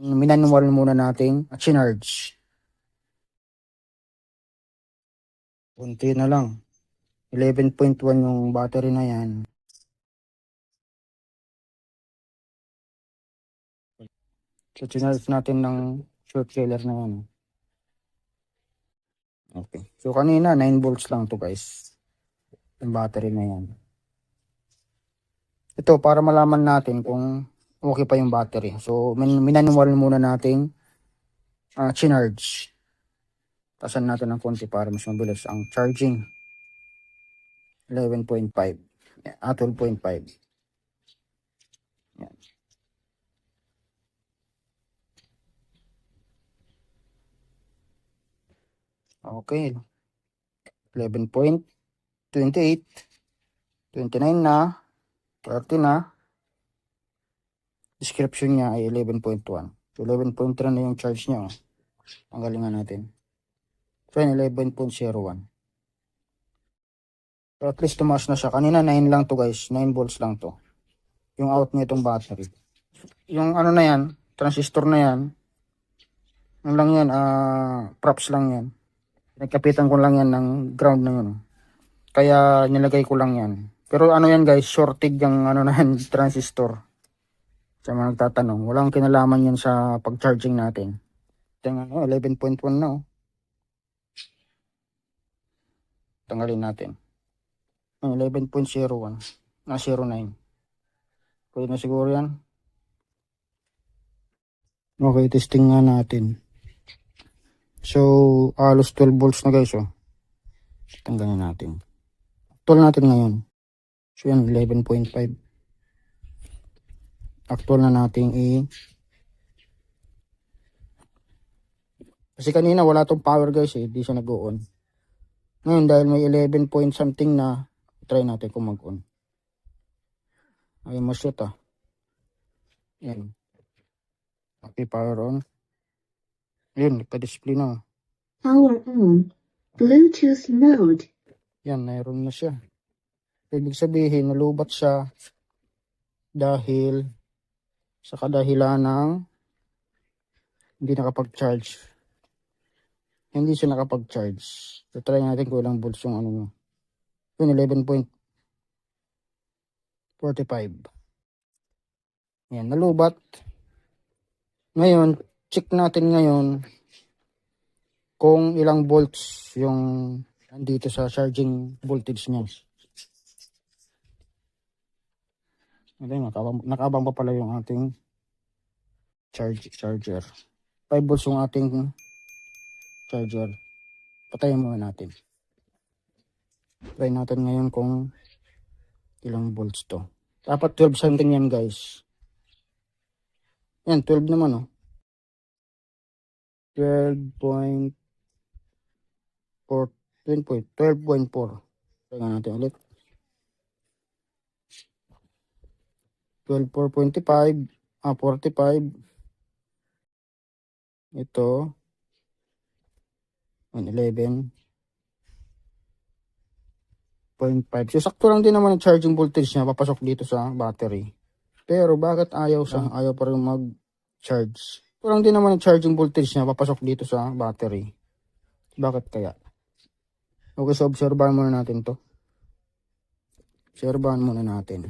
Minanual muna nating charge. Kunti na lang. 11.1 yung battery na yan. So, chinarge natin ng short killer na yan. Okay. So, kanina 9 volts lang to guys. Yung battery na yan. Ito, para malaman natin kung okay pa yung battery. So, minanual muna nating chinarge. Tasan natin ng konti para mas mabilis ang charging. 11.5. 12.5. Yan. Okay. 11.28. 29 na. 30 na. Description niya ay 11.1. So, 11.3 na yung charge niya. Ang galingan natin. So, 11.01. So, at least tumaas na siya. Kanina 9 lang to guys. 9 volts lang to. Yung out nitong battery. Yung ano na yan, transistor na yan. Ano lang yan, props lang yan. Nagkapitan ko lang yan ng ground na yun. Kaya nilagay ko lang yan. Pero ano yan guys, shorted yung ano na yan, transistor. Sa mga nagtatanong, walang kinalaman yan sa pag-charging natin. Tingnan mo, 11.1 na. Tanggalin natin. 11.01 na 09. Pwede na siguro yan. Okay, testing nga natin. So, halos 12 volts na guys. Tanggalin natin. Actual natin ngayon. So, yan, 11.5. Actual na natin kasi kanina wala tong power guys hindi siya nag-on. Ngayon dahil may 11 point something na, try natin kung mag-on. Ay ma-shoot yan. Okay, power on. Yun, nagka-display na. Power on. Bluetooth mode. Yan, mayroon na siya. Ibig sabihin, nalubat siya dahil sa kadahilan ng hindi nakapag-charge. Hindi siya nakapag-charge. So, try natin kung ilang volts yung ano nyo. Yun, 11.45. Yan, nalubat. Ngayon, check natin ngayon kung ilang volts yung andito sa charging voltage niya. Nakabang pa pala yung ating charger. 5 volts yung ating charger. Patayin muna natin. Try natin ngayon kung ilang volts to. Dapat 12 something yan guys. Yan, 12 naman 12.4. 12.4. Try natin ulit. 12.4.25. 45. Ito. 11.5. So, sakto lang din naman ang charging voltage niya. Papasok dito sa battery. Pero, bakit ayaw pa rin mag-charge? Sakto lang din naman ang charging voltage niya. Papasok dito sa battery. Bakit kaya? Okay, so obserbahan muna natin to. Obserbahan muna natin.